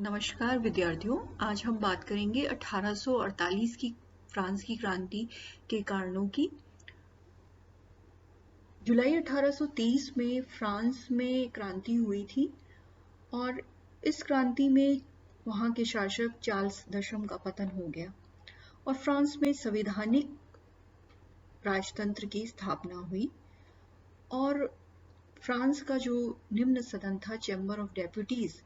नमस्कार विद्यार्थियों, आज हम बात करेंगे 1848 की फ्रांस की क्रांति के कारणों की। जुलाई 1830 में फ्रांस में क्रांति हुई थी और इस क्रांति में वहाँ के शासक चार्ल्स दशम का पतन हो गया और फ्रांस में संवैधानिक राजतंत्र की स्थापना हुई और फ्रांस का जो निम्न सदन था, चैम्बर ऑफ डेप्यूटीज,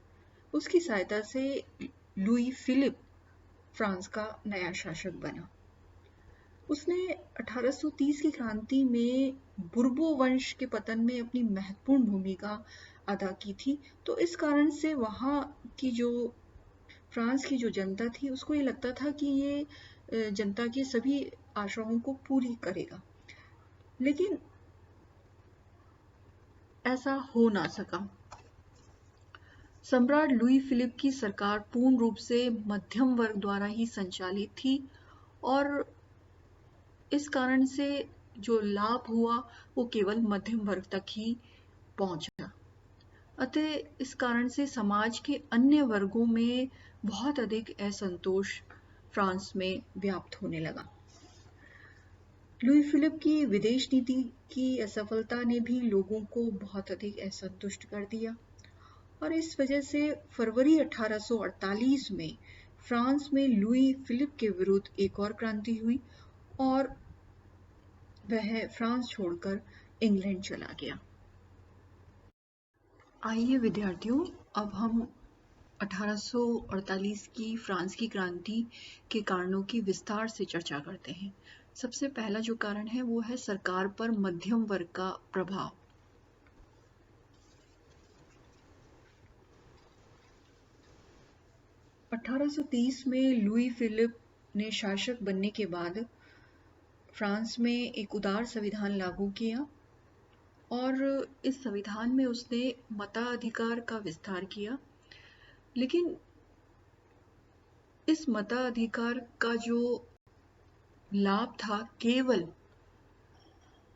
उसकी सहायता से लुई फिलिप फ्रांस का नया शासक बना। उसने 1830 की क्रांति में बुर्बो वंश के पतन में अपनी महत्वपूर्ण भूमिका अदा की थी। तो इस कारण से वहाँ की जो फ्रांस की जो जनता थी, उसको ये लगता था कि ये जनता की सभी आशाओं को पूरी करेगा, लेकिन ऐसा हो ना सका। सम्राट लुई फिलिप की सरकार पूर्ण रूप से मध्यम वर्ग द्वारा ही संचालित थी और इस कारण से जो लाभ हुआ वो केवल मध्यम वर्ग तक ही पहुंचा। अतः इस कारण से समाज के अन्य वर्गों में बहुत अधिक असंतोष फ्रांस में व्याप्त होने लगा। लुई फिलिप की विदेश नीति की असफलता ने भी लोगों को बहुत अधिक असंतुष्ट कर दिया और इस वजह से फरवरी 1848 में फ्रांस में लुई फिलिप के विरुद्ध एक और क्रांति हुई और वह फ्रांस छोड़कर इंग्लैंड चला गया। आइए विद्यार्थियों, अब हम 1848 की फ्रांस की क्रांति के कारणों की विस्तार से चर्चा करते हैं। सबसे पहला जो कारण है वो है सरकार पर मध्यम वर्ग का प्रभाव। (1830) में लुई फिलिप ने शासक बनने के बाद फ्रांस में एक उदार संविधान लागू किया और इस संविधान में उसने मताधिकार का विस्तार किया, लेकिन इस मताधिकार का जो लाभ था केवल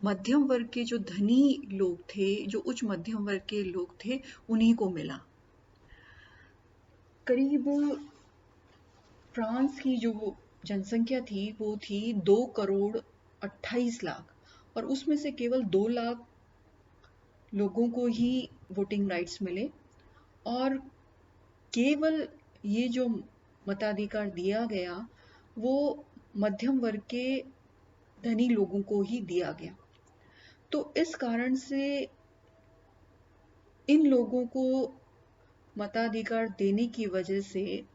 मध्यम वर्ग के जो धनी लोग थे, जो उच्च मध्यम वर्ग के लोग थे, उन्हीं को मिला। करीब फ्रांस की जो जनसंख्या थी वो थी 2,28,00,000 और उसमें से केवल 2 लाख लोगों को ही वोटिंग राइट्स मिले और केवल ये जो मताधिकार दिया गया वो मध्यम वर्ग के धनी लोगों को ही दिया गया। तो इस कारण से इन लोगों को मताधिकार देने की वजह से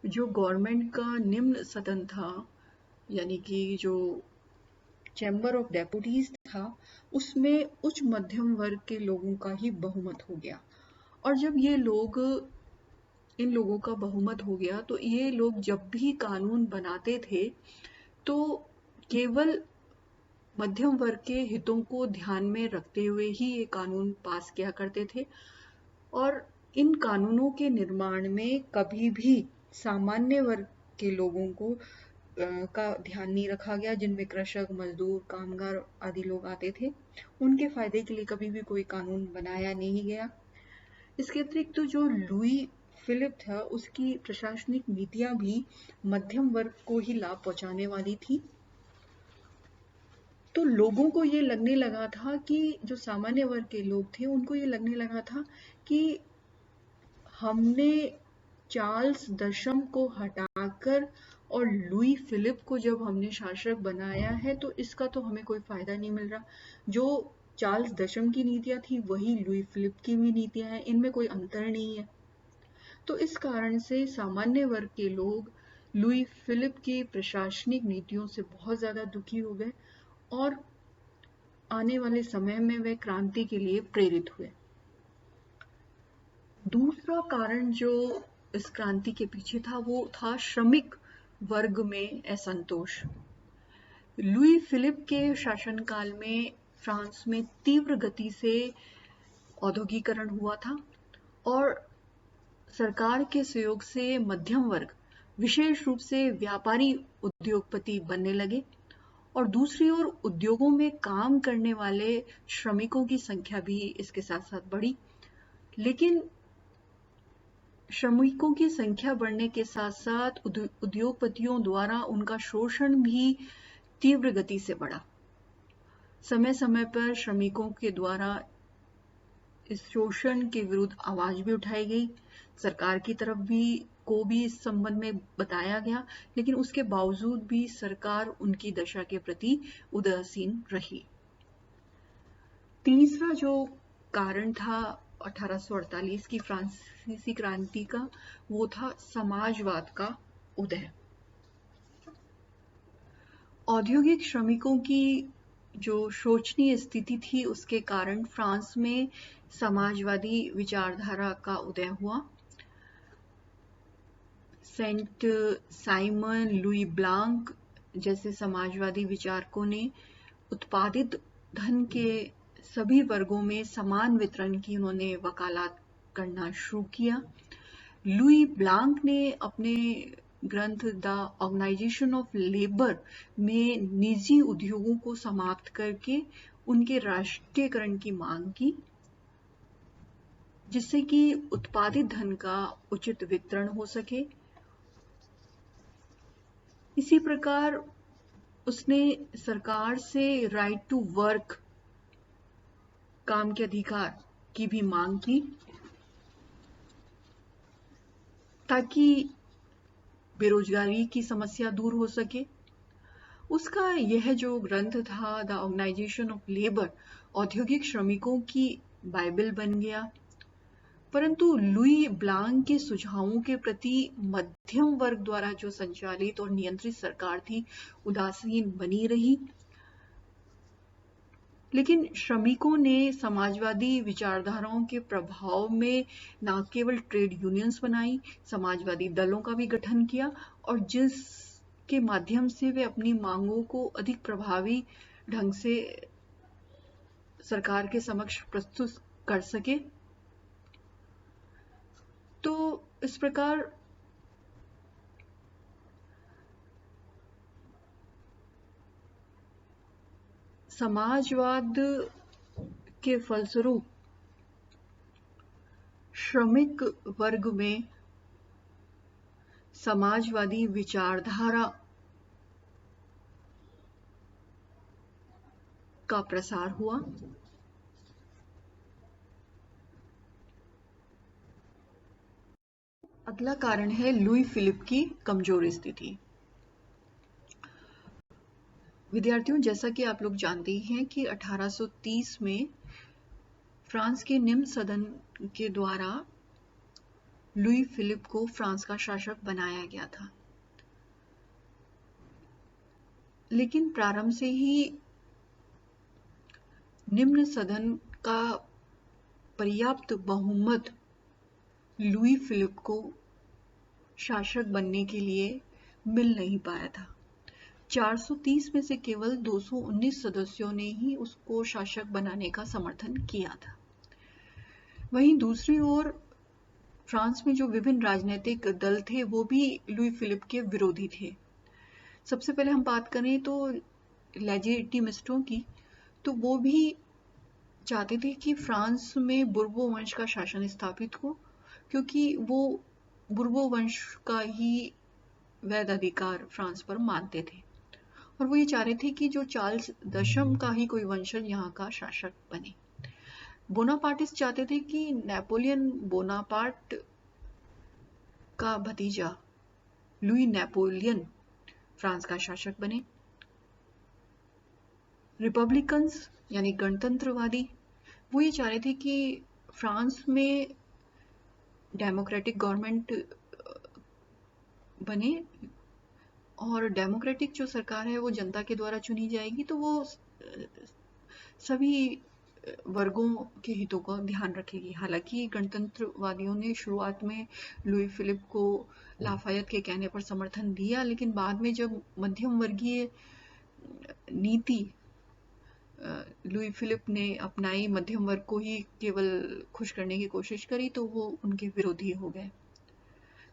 जो गवर्नमेंट का निम्न सदन था, यानी कि जो चैम्बर ऑफ डेप्यूटीज था, उसमें उच्च मध्यम वर्ग के लोगों का ही बहुमत हो गया और जब ये लोग इन लोगों का बहुमत हो गया तो ये लोग जब भी कानून बनाते थे तो केवल मध्यम वर्ग के हितों को ध्यान में रखते हुए ही ये कानून पास किया करते थे और इन कानूनों के निर्माण में कभी भी सामान्य वर्ग के लोगों को का ध्यान नहीं रखा गया, जिनमें कृषक, मजदूर, कामगार आदि लोग आते थे। उनके फायदे के लिए कभी भी कोई कानून बनाया नहीं गया। इसके अतिरिक्त तो जो लुई फिलिप था, उसकी प्रशासनिक नीतियां भी मध्यम वर्ग को ही लाभ पहुंचाने वाली थी। तो लोगों को ये लगने लगा था कि जो सामान्य वर्ग के लोग थे, उनको ये लगने लगा था कि हमने चार्ल्स दशम को हटाकर और लुई फिलिप को जब हमने शासक बनाया है तो इसका तो हमें कोई फायदा नहीं मिल रहा। जो चार्ल्स दशम की नीतियां थी वही लुई फिलिप की भी नीतियां हैं, इनमें कोई अंतर नहीं है। तो इस कारण से सामान्य वर्ग के लोग लुई फिलिप की प्रशासनिक नीतियों से बहुत ज्यादा दुखी हो गए और आने वाले समय में वे क्रांति के लिए प्रेरित हुए। दूसरा कारण जो इस क्रांति के पीछे था वो था श्रमिक वर्ग में असंतोष। लुई फिलिप के शासनकाल में फ्रांस में तीव्र गति से औद्योगिकरण हुआ था और सरकार के सहयोग से मध्यम वर्ग, विशेष रूप से व्यापारी उद्योगपति बनने लगे और दूसरी ओर उद्योगों में काम करने वाले श्रमिकों की संख्या भी इसके साथ साथ बढ़ी। लेकिन श्रमिकों की संख्या बढ़ने के साथ साथ उद्योगपतियों द्वारा उनका शोषण भी तीव्र गति से बढ़ा। समय समय पर श्रमिकों के द्वारा इस शोषण के विरुद्ध आवाज भी उठाई गई, सरकार की तरफ भी इस संबंध में बताया गया, लेकिन उसके बावजूद भी सरकार उनकी दशा के प्रति उदासीन रही। तीसरा जो कारण था 1848 की फ्रांसीसी क्रांति का, वो था समाजवाद का उदय। औद्योगिक श्रमिकों की जो शोचनीय स्थिति थी, उसके कारण फ्रांस में समाजवादी विचारधारा का उदय हुआ। सेंट साइमन लुई ब्लांक जैसे समाजवादी विचारकों ने उत्पादित धन के सभी वर्गों में समान वितरण की उन्होंने वकालत करना शुरू किया। लुई ब्लांक ने अपने ग्रंथ द ऑर्गेनाइजेशन ऑफ लेबर में निजी उद्योगों को समाप्त करके उनके राष्ट्रीयकरण की मांग की, जिससे कि उत्पादित धन का उचित वितरण हो सके। इसी प्रकार उसने सरकार से राइट टू वर्क, काम के अधिकार की भी मांग की, ताकि बेरोजगारी की समस्या दूर हो सके। उसका यह जो ग्रंथ था द ऑर्गेनाइजेशन ऑफ लेबर, औद्योगिक श्रमिकों की बाइबल बन गया। परंतु लुई ब्लांक के सुझावों के प्रति मध्यम वर्ग द्वारा जो संचालित और नियंत्रित सरकार थी, उदासीन बनी रही। लेकिन श्रमिकों ने समाजवादी विचारधाराओं के प्रभाव में न केवल ट्रेड यूनियंस बनाई, समाजवादी दलों का भी गठन किया, और जिसके माध्यम से वे अपनी मांगों को अधिक प्रभावी ढंग से सरकार के समक्ष प्रस्तुत कर सके। तो इस प्रकार समाजवाद के फलस्वरूप श्रमिक वर्ग में समाजवादी विचारधारा का प्रसार हुआ। अगला कारण है लुई फिलिप की कमजोर स्थिति। विद्यार्थियों, जैसा कि आप लोग जानते हैं कि 1830 में फ्रांस के निम्न सदन के द्वारा लुई फिलिप को फ्रांस का शासक बनाया गया था। लेकिन प्रारंभ से ही निम्न सदन का पर्याप्त बहुमत लुई फिलिप को शासक बनने के लिए मिल नहीं पाया था। 430 में से केवल 219 सदस्यों ने ही उसको शासक बनाने का समर्थन किया था। वहीं दूसरी ओर फ्रांस में जो विभिन्न राजनीतिक दल थे, वो भी लुई फिलिप के विरोधी थे। सबसे पहले हम बात करें तो लेजिटिमिस्टों की, तो वो भी चाहते थे कि फ्रांस में बुर्बो वंश का शासन स्थापित हो, क्योंकि वो बुर्बो वंश का ही वैध अधिकार फ्रांस पर मानते थे, और वो ये चाह रहे थे कि जो चार्ल्स दशम का ही कोई वंशज यहाँ का शासक बने। बोनापार्टिस्ट चाहते थे कि नेपोलियन बोनापार्ट का भतीजा लुई नेपोलियन फ्रांस का शासक बने। रिपब्लिकन्स यानी गणतंत्रवादी, वो ये चाह रहे थे कि फ्रांस में डेमोक्रेटिक गवर्नमेंट बने, और डेमोक्रेटिक जो सरकार है वो जनता के द्वारा चुनी जाएगी, तो वो सभी वर्गों के हितों का ध्यान रखेगी। हालांकि गणतंत्रवादियों ने शुरुआत में लुई फिलिप को लाफायत के कहने पर समर्थन दिया, लेकिन बाद में जब मध्यम वर्गीय नीति लुई फिलिप ने अपनाई, मध्यम वर्ग को ही केवल खुश करने की कोशिश करी, तो वो उनके विरोधी हो गए।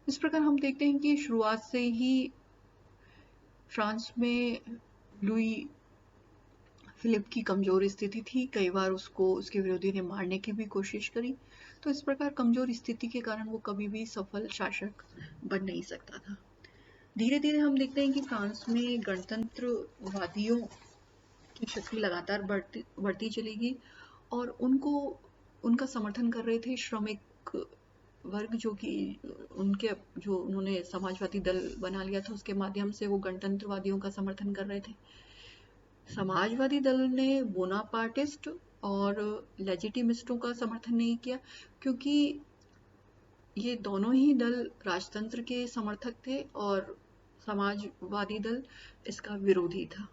इस प्रकार हम देखते हैं कि शुरुआत से ही फ्रांस में लुई फिलिप की कमजोर स्थिति थी। कई बार उसको उसके विरोधी ने मारने की भी कोशिश करी। तो इस प्रकार कमजोर स्थिति के कारण वो कभी भी सफल शासक बन नहीं सकता था। धीरे धीरे हम देखते हैं कि फ्रांस में गणतंत्रवादियों की शक्ति लगातार बढ़ती बढ़ती चलेगी और उनका समर्थन कर रहे थे श्रमिक वर्ग, जो कि उनके जो उन्होंने समाजवादी दल बना लिया था उसके माध्यम से वो गणतंत्रवादियों का समर्थन कर रहे थे। समाजवादी दल ने बोनापार्टिस्ट और लेजिटिमिस्टों का समर्थन नहीं किया, क्योंकि ये दोनों ही दल राजतंत्र के समर्थक थे और समाजवादी दल इसका विरोधी था।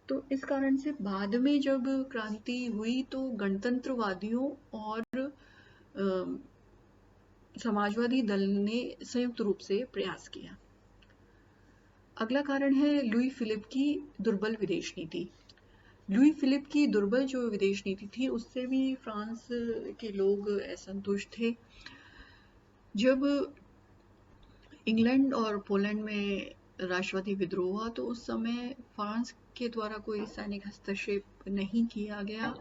तो इस कारण से बाद में जब क्रांति हुई तो गणतंत्रवादियों और समाजवादी दल ने संयुक्त रूप से प्रयास किया। अगला कारण है लुई फिलिप की दुर्बल विदेश नीति। लुई फिलिप की दुर्बल जो विदेश नीति थी उससे भी फ्रांस के लोग असंतुष्ट थे। जब इंग्लैंड और पोलैंड में राष्ट्रवादी विद्रोह हुआ तो उस समय फ्रांस के द्वारा कोई सैनिक हस्तक्षेप नहीं किया गया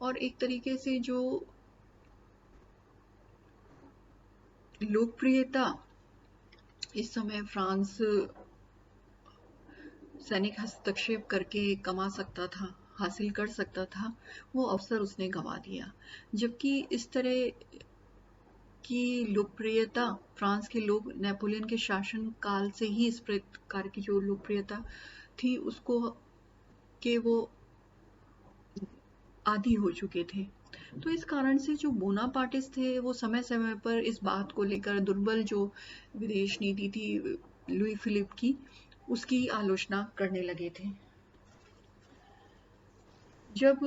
और एक तरीके से जो लोकप्रियता इस समय फ्रांस सैनिक हस्तक्षेप करके कमा सकता था, हासिल कर सकता था, वो अवसर उसने गंवा दिया। जबकि इस तरह की लोकप्रियता फ्रांस के लोग नेपोलियन के शासन काल से ही इस प्रकार की जो लोकप्रियता थी उसको के वो आदी हो चुके थे। तो इस कारण से जो बोनापार्टिस्ट थे वो समय समय पर इस बात को लेकर दुर्बल जो विदेश नीति थी लुई फिलिप की उसकी आलोचना करने लगे थे। जब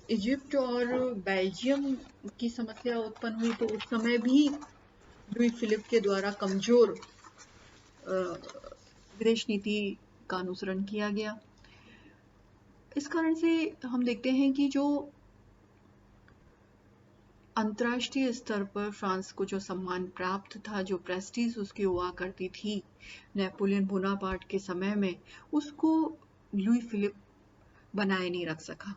इजिप्ट और बेल्जियम की समस्या उत्पन्न हुई तो उस समय भी लुई फिलिप के द्वारा कमजोर विदेश नीति का अनुसरण किया गया। इस कारण से हम देखते हैं कि जो अंतर्राष्ट्रीय स्तर पर फ्रांस को जो सम्मान प्राप्त था, जो प्रेस्टीज उसकी हुआ करती थी नेपोलियन बोनापार्ट के समय में, उसको लुई फिलिप बनाए नहीं रख सका।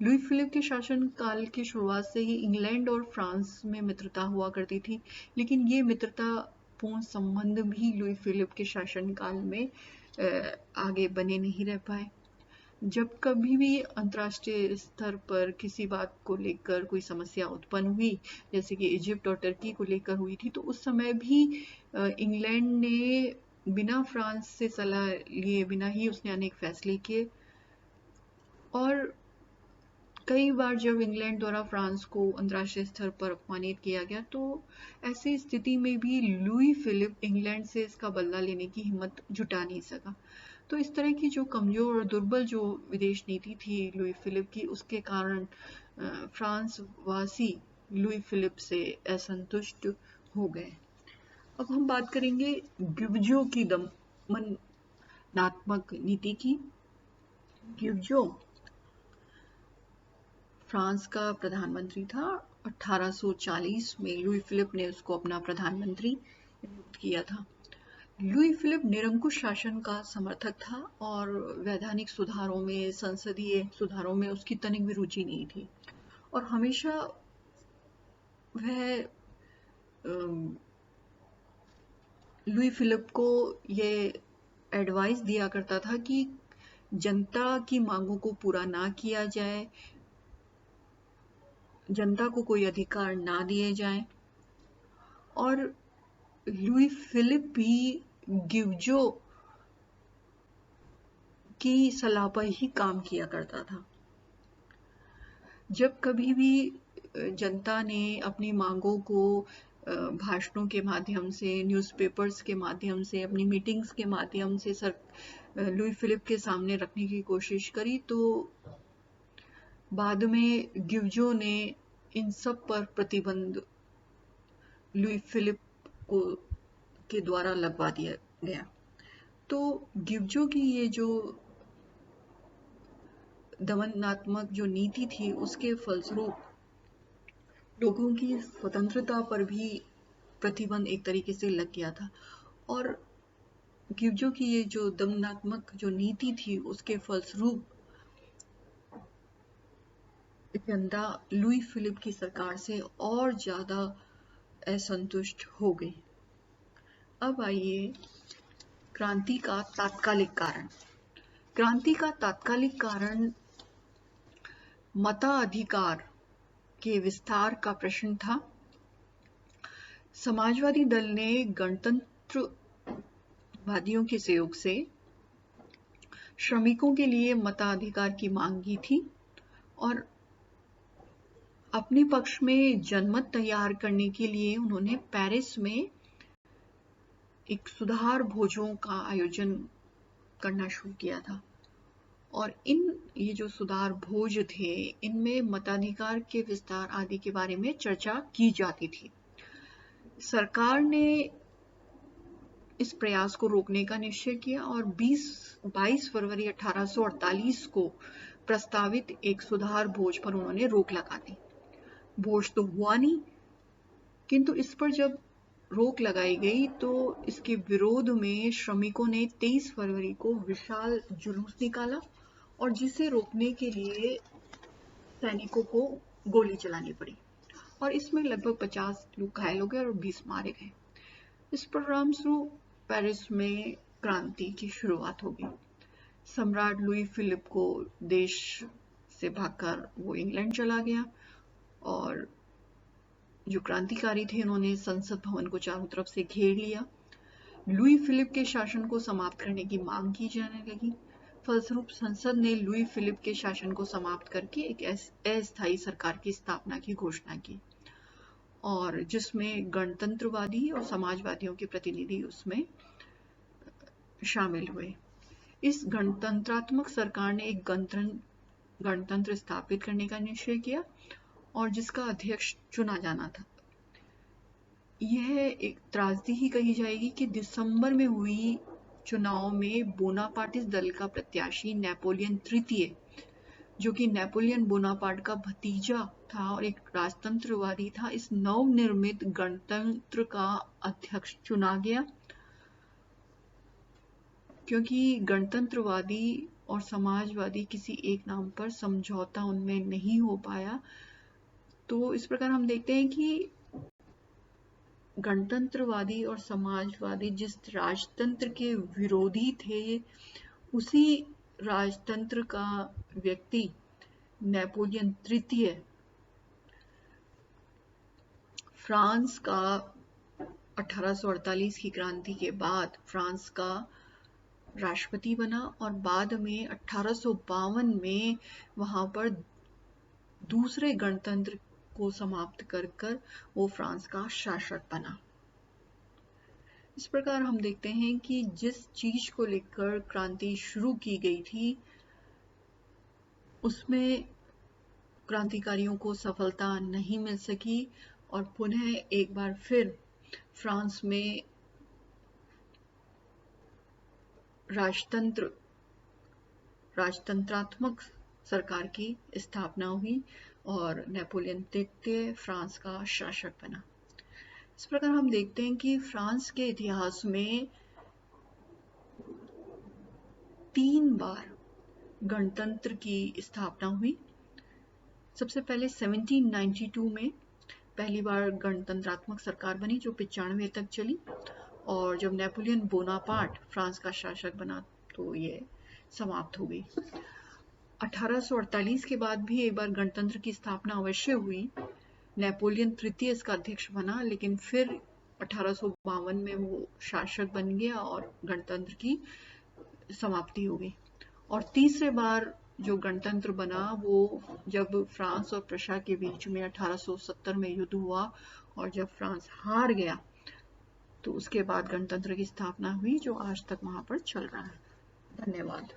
लुई फिलिप के शासन काल की शुरुआत से ही इंग्लैंड और फ्रांस में मित्रता हुआ करती थी, लेकिन ये मित्रता पूर्ण संबंध भी लुई फिलिप के शासन काल में आगे बने नहीं रह पाए। जब कभी भी अंतर्राष्ट्रीय स्तर पर किसी बात को लेकर कोई समस्या उत्पन्न हुई, जैसे कि इजिप्ट और टर्की को लेकर हुई थी, तो उस समय भी इंग्लैंड ने बिना फ्रांस से सलाह लिए बिना ही उसने अनेक फैसले किए और कई बार जब इंग्लैंड द्वारा फ्रांस को अंतर्राष्ट्रीय स्तर पर अपमानित किया गया तो ऐसी स्थिति में भी लुई फिलिप इंग्लैंड से इसका बदला लेने की हिम्मत जुटा नहीं सका। तो इस तरह की जो कमजोर और दुर्बल जो विदेश नीति थी लुई फिलिप की, उसके कारण फ्रांस वासी लुई फिलिप से असंतुष्ट हो गए। अब हम बात करेंगे गिवजो की दमनात्मक नीति की। गिवजो फ्रांस का प्रधानमंत्री था। 1840 में लुई फिलिप ने उसको अपना प्रधानमंत्री नियुक्त किया था। लुई फिलिप निरंकुश शासन का समर्थक था और वैधानिक सुधारों में, संसदीय सुधारों में उसकी तनिक भी रुचि नहीं थी और हमेशा वह लुई फिलिप को ये एडवाइस दिया करता था कि जनता की मांगों को पूरा ना किया जाए, जनता को कोई अधिकार ना दिए जाएं और लुई फिलिप भी गिवजो की सलाह पर ही काम किया करता था। जब कभी भी जनता ने अपनी मांगों को भाषणों के माध्यम से, न्यूज़पेपर्स के माध्यम से, अपनी मीटिंग्स के माध्यम से लुई फिलिप के सामने रखने की कोशिश करी तो बाद में गिवजो ने इन सब पर प्रतिबंध लुई फिलिप को के द्वारा लगवा दिया गया। तो गिवजो की ये जो दमनात्मक जो नीति थी उसके फलस्वरूप लोगों की स्वतंत्रता पर भी प्रतिबंध एक तरीके से लग गया था और गिवजो की ये जो दमनात्मक जो नीति थी उसके फलस्वरूप जनता लुई फिलिप की सरकार से और ज्यादा असंतुष्ट हो गई। अब आइए क्रांति का तात्कालिक कारण। क्रांति का तात्कालिक कारण मताधिकार के विस्तार का प्रश्न था। समाजवादी दल ने गणतंत्रवादियों के सहयोग से श्रमिकों के लिए मताधिकार की मांग की थी और अपने पक्ष में जनमत तैयार करने के लिए उन्होंने पेरिस में एक सुधार भोजों का आयोजन करना शुरू किया था। और ये जो सुधार भोज थे, इनमें मताधिकार के विस्तार आदि के बारे में चर्चा की जाती थी। सरकार ने इस प्रयास को रोकने का निश्चय किया और 22 फरवरी 1848 को प्रस्तावित एक सुधार भोज पर उन्होंने रोक लगा दी। भोज तो हुआ नहीं, किंतु इस पर जब रोक लगाई गई तो इसके विरोध में श्रमिकों ने 23 फरवरी को विशाल जुलूस निकाला और जिसे रोकने के लिए सैनिकों को गोली चलानी पड़ी और इसमें लगभग 50 लोग घायल हो गए और 20 मारे गए। इस परिणामस्वरूप पेरिस में क्रांति की शुरुआत हो गई। सम्राट लुई फिलिप को देश से भागकर वो इंग्लैंड चला गया और जो क्रांतिकारी थे उन्होंने संसद भवन को चारों तरफ से घेर लिया। लुई फिलिप के शासन को समाप्त करने की मांग की जाने लगी। फलस्वरूप संसद ने लुई फिलिप के शासन को समाप्त करके एक अस्थायी सरकार की स्थापना की घोषणा की और जिसमें गणतंत्रवादी और समाजवादियों के प्रतिनिधि उसमें शामिल हुए। इस गणतंत्रात्मक सरकार ने एक गणतंत्र स्थापित करने का निश्चय किया और जिसका अध्यक्ष चुना जाना था। यह एक त्रासदी ही कही जाएगी कि दिसंबर में हुई चुनाव में बोनापार्टिस्ट दल का प्रत्याशी नेपोलियन तृतीय, जो कि नेपोलियन बोनापार्ट का भतीजा था और एक राजतंत्रवादी था, इस नवनिर्मित गणतंत्र का अध्यक्ष चुना गया। क्योंकि गणतंत्रवादी और समाजवादी किसी एक नाम पर समझौता उनमें नहीं हो पाया, तो इस प्रकार हम देखते हैं कि गणतंत्रवादी और समाजवादी जिस राजतंत्र के विरोधी थे, उसी राजतंत्र का व्यक्ति नेपोलियन तृतीय फ्रांस का 1848 की क्रांति के बाद फ्रांस का राष्ट्रपति बना और बाद में 1852 में वहां पर दूसरे गणतंत्र को समाप्त कर वो फ्रांस का शासक बना। इस प्रकार हम देखते हैं कि जिस चीज को लेकर क्रांति शुरू की गई थी उसमें क्रांतिकारियों को सफलता नहीं मिल सकी और पुनः एक बार फिर फ्रांस में राजतंत्रात्मक सरकार की स्थापना हुई और नेपोलियन तृतीय फ्रांस का शासक बना। इस प्रकार हम देखते हैं कि फ्रांस के इतिहास में 3 बार गणतंत्र की स्थापना हुई। सबसे पहले 1792 में पहली बार गणतंत्रात्मक सरकार बनी जो 95 तक चली और जब नेपोलियन बोनापार्ट फ्रांस का शासक बना तो ये समाप्त हो गई। 1848 के बाद भी एक बार गणतंत्र की स्थापना अवश्य हुई। नेपोलियन तृतीय इसका अध्यक्ष बना, लेकिन फिर 1852 में वो शासक बन गया और गणतंत्र की समाप्ति हो गई। और तीसरे बार जो गणतंत्र बना वो जब फ्रांस और प्रशा के बीच में 1870 में युद्ध हुआ और जब फ्रांस हार गया तो उसके बाद गणतंत्र की स्थापना हुई जो आज तक वहां पर चल रहा है। धन्यवाद।